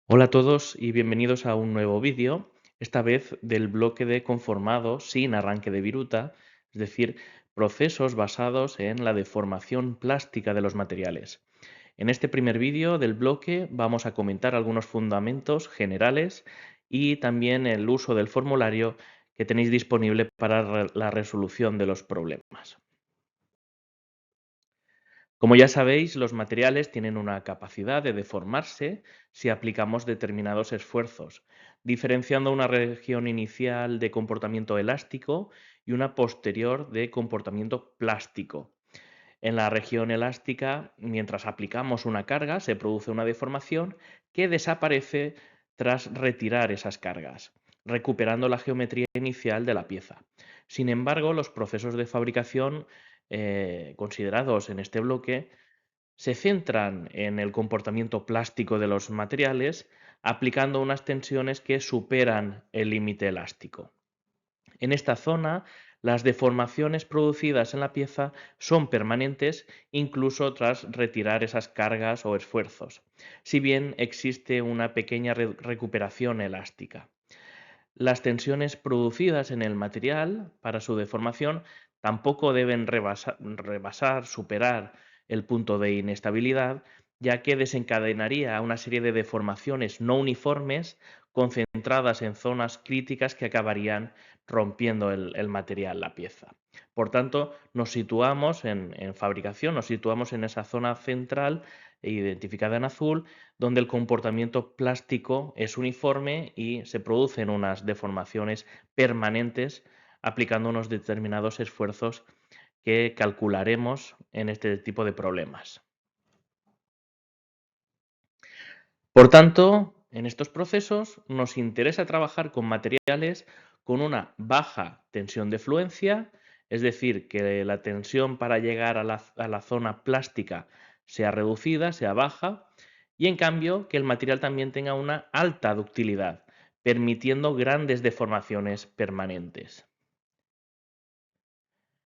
Hola a todos y bienvenidos a un nuevo vídeo, esta vez del bloque de conformado sin arranque de viruta, es decir, procesos basados en la deformación plástica de los materiales. En este primer vídeo del bloque vamos a comentar algunos fundamentos generales y también el uso del formulario que tenéis disponible para la resolución de los problemas. Como ya sabéis, los materiales tienen una capacidad de deformarse si aplicamos determinados esfuerzos, diferenciando una región inicial de comportamiento elástico y una posterior de comportamiento plástico. En la región elástica, mientras aplicamos una carga, se produce una deformación que desaparece tras retirar esas cargas, recuperando la geometría inicial de la pieza. Sin embargo, los procesos de fabricación considerados en este bloque se centran en el comportamiento plástico de los materiales, aplicando unas tensiones que superan el límite elástico. En esta zona, las deformaciones producidas en la pieza son permanentes incluso tras retirar esas cargas o esfuerzos, si bien existe una pequeña recuperación elástica. Las tensiones producidas en el material para su deformación tampoco deben superar el punto de inestabilidad, ya que desencadenaría una serie de deformaciones no uniformes concentradas en zonas críticas que acabarían rompiendo el material, la pieza. Por tanto, nos situamos en fabricación, nos situamos en esa zona central identificada en azul, donde el comportamiento plástico es uniforme y se producen unas deformaciones permanentes aplicando unos determinados esfuerzos que calcularemos en este tipo de problemas. Por tanto, en estos procesos nos interesa trabajar con materiales con una baja tensión de fluencia, es decir, que la tensión para llegar a la zona plástica sea reducida, sea baja, y en cambio que el material también tenga una alta ductilidad, permitiendo grandes deformaciones permanentes.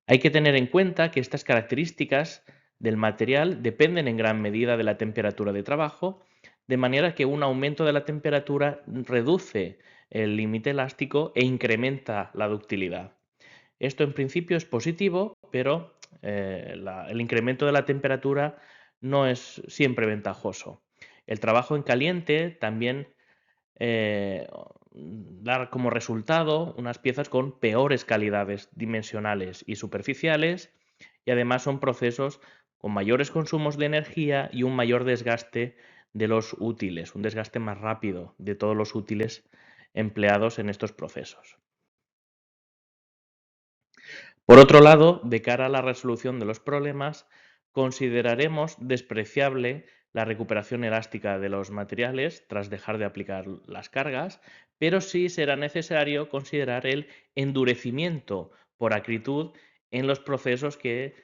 Hay que tener en cuenta que estas características del material dependen en gran medida de la temperatura de trabajo, de manera que un aumento de la temperatura reduce el límite elástico e incrementa la ductilidad. Esto en principio es positivo, pero el incremento de la temperatura no es siempre ventajoso. El trabajo en caliente también eh, dar como resultado unas piezas con peores calidades dimensionales y superficiales, y además son procesos con mayores consumos de energía y un mayor desgaste de los útiles, un desgaste más rápido de todos los útiles empleados en estos procesos. Por otro lado, de cara a la resolución de los problemas, consideraremos despreciable la recuperación elástica de los materiales tras dejar de aplicar las cargas, pero sí será necesario considerar el endurecimiento por acritud en los procesos que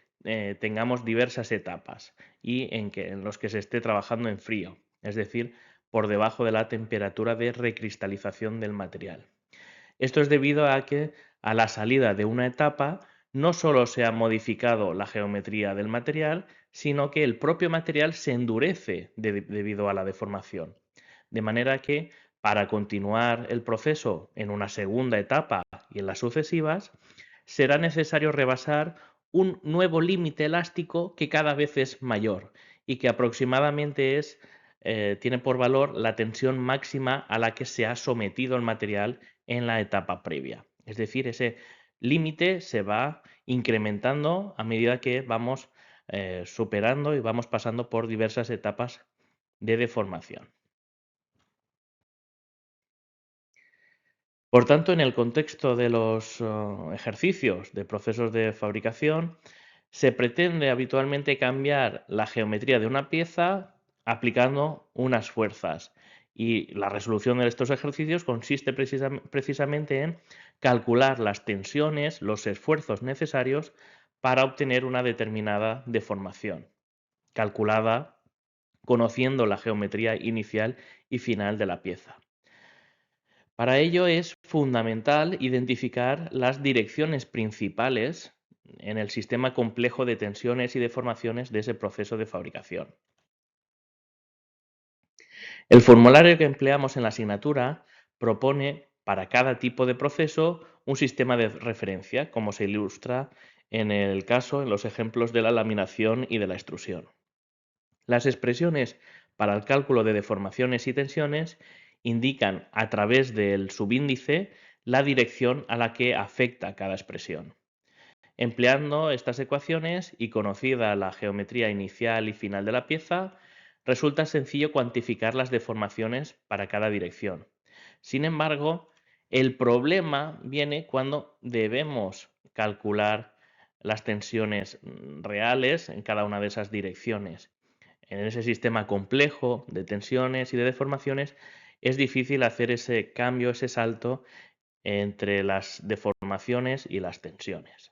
tengamos diversas etapas y en los que se esté trabajando en frío, es decir, por debajo de la temperatura de recristalización del material. Esto es debido a que a la salida de una etapa no solo se ha modificado la geometría del material, sino que el propio material se endurece debido a la deformación. De manera que para continuar el proceso en una segunda etapa y en las sucesivas, será necesario rebasar un nuevo límite elástico que cada vez es mayor y que aproximadamente tiene por valor la tensión máxima a la que se ha sometido el material en la etapa previa. Es decir, ese límite se va incrementando a medida que vamos superando y vamos pasando por diversas etapas de deformación. Por tanto, en el contexto de los ejercicios de procesos de fabricación, se pretende habitualmente cambiar la geometría de una pieza aplicando unas fuerzas. Y la resolución de estos ejercicios consiste precisamente en calcular las tensiones, los esfuerzos necesarios para obtener una determinada deformación, calculada conociendo la geometría inicial y final de la pieza. Para ello es fundamental identificar las direcciones principales en el sistema complejo de tensiones y deformaciones de ese proceso de fabricación. El formulario que empleamos en la asignatura propone para cada tipo de proceso un sistema de referencia, como se ilustra en los ejemplos de la laminación y de la extrusión. Las expresiones para el cálculo de deformaciones y tensiones indican a través del subíndice la dirección a la que afecta cada expresión. Empleando estas ecuaciones y conocida la geometría inicial y final de la pieza, resulta sencillo cuantificar las deformaciones para cada dirección. Sin embargo, el problema viene cuando debemos calcular las tensiones reales en cada una de esas direcciones. En ese sistema complejo de tensiones y de deformaciones es difícil hacer ese cambio, ese salto entre las deformaciones y las tensiones.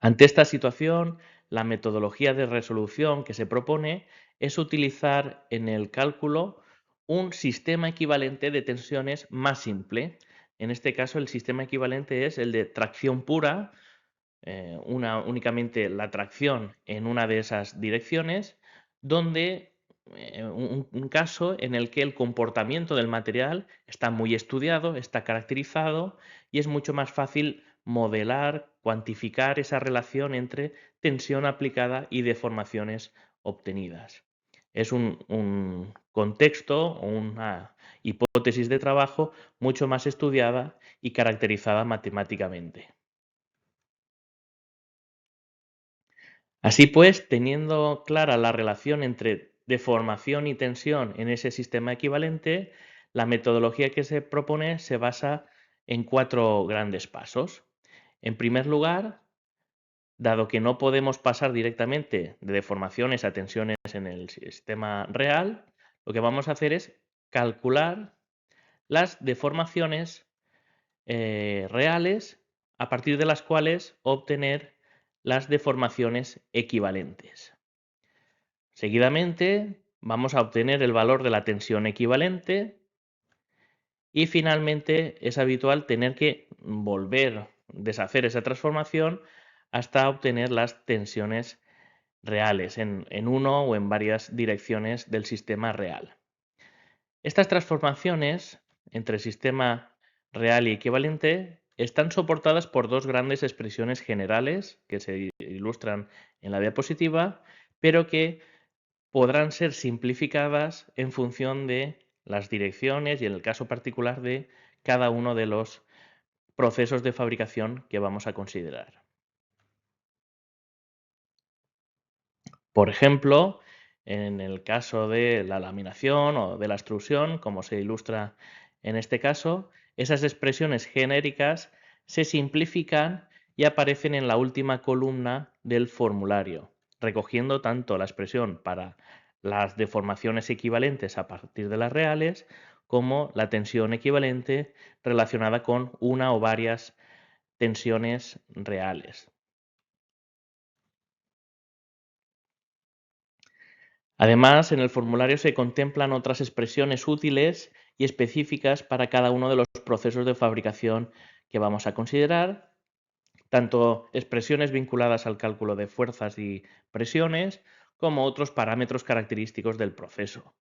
Ante esta situación, la metodología de resolución que se propone es utilizar en el cálculo un sistema equivalente de tensiones más simple. En este caso, el sistema equivalente es el de tracción pura, únicamente la tracción en una de esas direcciones, donde un caso en el que el comportamiento del material está muy estudiado, está caracterizado y es mucho más fácil modelar, cuantificar esa relación entre tensión aplicada y deformaciones obtenidas. Es un contexto o una hipótesis de trabajo mucho más estudiada y caracterizada matemáticamente. Así pues, teniendo clara la relación entre deformación y tensión en ese sistema equivalente, la metodología que se propone se basa en 4 grandes pasos. En primer lugar, dado que no podemos pasar directamente de deformaciones a tensiones en el sistema real, lo que vamos a hacer es calcular las deformaciones reales a partir de las cuales obtener las deformaciones equivalentes. Seguidamente vamos a obtener el valor de la tensión equivalente y finalmente es habitual tener que deshacer esa transformación hasta obtener las tensiones reales en uno o en varias direcciones del sistema real. Estas transformaciones entre sistema real y equivalente están soportadas por dos grandes expresiones generales que se ilustran en la diapositiva, pero que podrán ser simplificadas en función de las direcciones y en el caso particular de cada uno de los procesos de fabricación que vamos a considerar. Por ejemplo, en el caso de la laminación o de la extrusión, como se ilustra en este caso, esas expresiones genéricas se simplifican y aparecen en la última columna del formulario, recogiendo tanto la expresión para las deformaciones equivalentes a partir de las reales, como la tensión equivalente relacionada con una o varias tensiones reales. Además, en el formulario se contemplan otras expresiones útiles y específicas para cada uno de los procesos de fabricación que vamos a considerar, tanto expresiones vinculadas al cálculo de fuerzas y presiones, como otros parámetros característicos del proceso,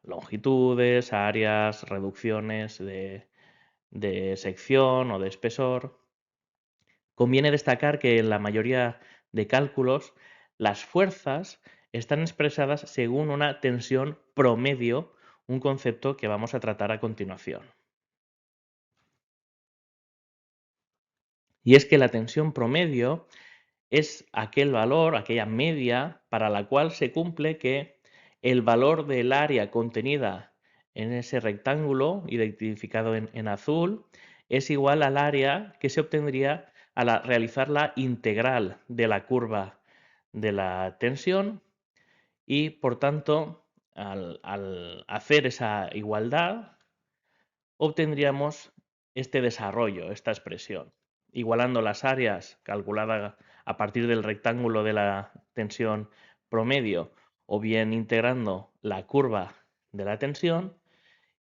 longitudes, áreas, reducciones de sección o de espesor. Conviene destacar que en la mayoría de cálculos las fuerzas están expresadas según una tensión promedio, un concepto que vamos a tratar a continuación. Y es que la tensión promedio es aquel valor, aquella media para la cual se cumple que el valor del área contenida en ese rectángulo, identificado en azul, es igual al área que se obtendría al realizar la integral de la curva de la tensión y, por tanto, al hacer esa igualdad, obtendríamos este desarrollo, esta expresión, igualando las áreas calculadas a partir del rectángulo de la tensión promedio o bien integrando la curva de la tensión,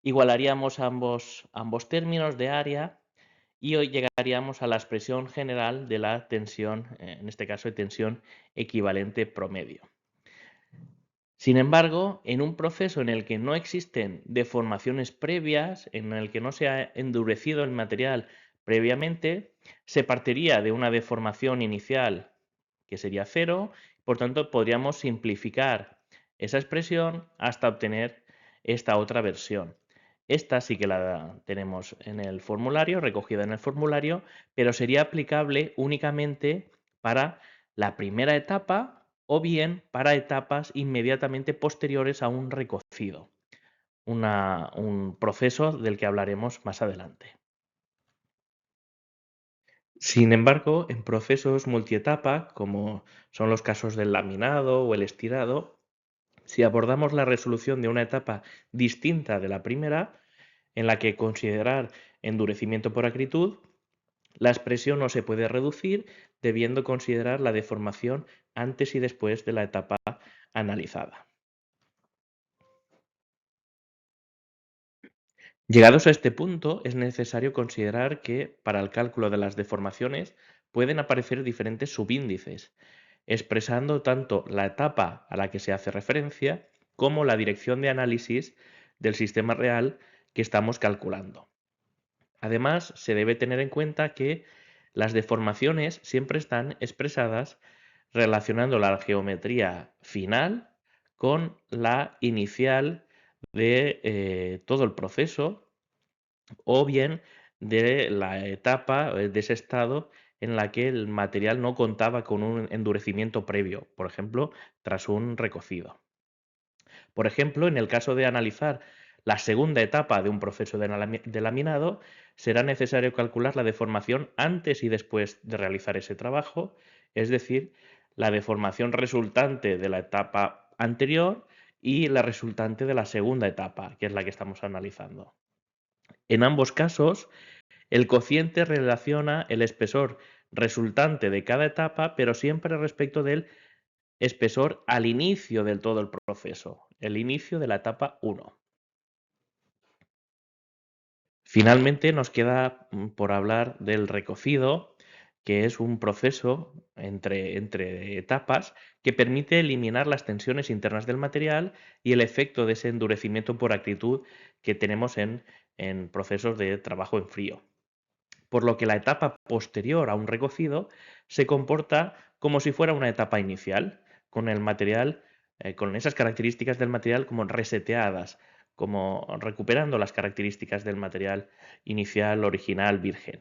igualaríamos ambos términos de área y hoy llegaríamos a la expresión general de la tensión, en este caso de tensión equivalente promedio. Sin embargo, en un proceso en el que no existen deformaciones previas, en el que no se ha endurecido el material previamente, se partiría de una deformación inicial que sería cero, por tanto podríamos simplificar esa expresión hasta obtener esta otra versión. Esta sí que la tenemos en el formulario, recogida en el formulario, pero sería aplicable únicamente para la primera etapa o bien para etapas inmediatamente posteriores a un recocido, un proceso del que hablaremos más adelante. Sin embargo, en procesos multietapa, como son los casos del laminado o el estirado, si abordamos la resolución de una etapa distinta de la primera, en la que considerar endurecimiento por acritud, la expresión no se puede reducir, debiendo considerar la deformación antes y después de la etapa analizada. Llegados a este punto, es necesario considerar que, para el cálculo de las deformaciones, pueden aparecer diferentes subíndices, expresando tanto la etapa a la que se hace referencia como la dirección de análisis del sistema real que estamos calculando. Además, se debe tener en cuenta que las deformaciones siempre están expresadas relacionando la geometría final con la inicial de todo el proceso o bien de la etapa, de ese estado en la que el material no contaba con un endurecimiento previo, por ejemplo, tras un recocido. Por ejemplo, en el caso de analizar la segunda etapa de un proceso de laminado, será necesario calcular la deformación antes y después de realizar ese trabajo, es decir, la deformación resultante de la etapa anterior y la resultante de la segunda etapa, que es la que estamos analizando. En ambos casos, el cociente relaciona el espesor resultante de cada etapa, pero siempre respecto del espesor al inicio del todo el proceso, el inicio de la etapa 1. Finalmente nos queda por hablar del recocido, que es un proceso entre etapas que permite eliminar las tensiones internas del material y el efecto de ese endurecimiento por acritud que tenemos en procesos de trabajo en frío. Por lo que la etapa posterior a un recocido se comporta como si fuera una etapa inicial, con el material, con esas características del material como reseteadas, como recuperando las características del material inicial, original, virgen.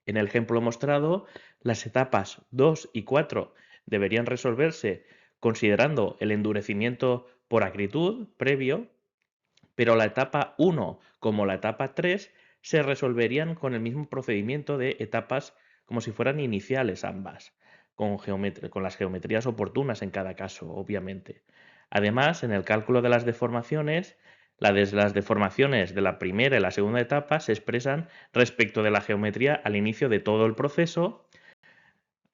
En el ejemplo mostrado, las etapas 2 y 4 deberían resolverse considerando el endurecimiento por acritud previo, pero la etapa 1 como la etapa 3 se resolverían con el mismo procedimiento de etapas como si fueran iniciales ambas, con las geometrías oportunas en cada caso, obviamente. Además, en el cálculo de las deformaciones, las deformaciones de la primera y la segunda etapa se expresan respecto de la geometría al inicio de todo el proceso,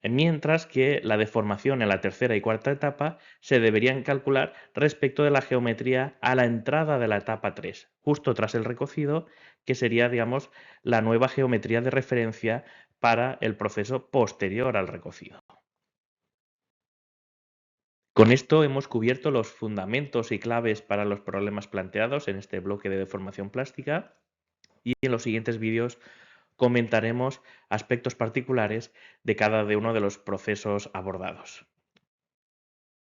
mientras que la deformación en la tercera y cuarta etapa se deberían calcular respecto de la geometría a la entrada de la etapa 3, justo tras el recocido, que sería, digamos, la nueva geometría de referencia para el proceso posterior al recocido. Con esto hemos cubierto los fundamentos y claves para los problemas planteados en este bloque de deformación plástica y en los siguientes vídeos comentaremos aspectos particulares de cada uno de los procesos abordados.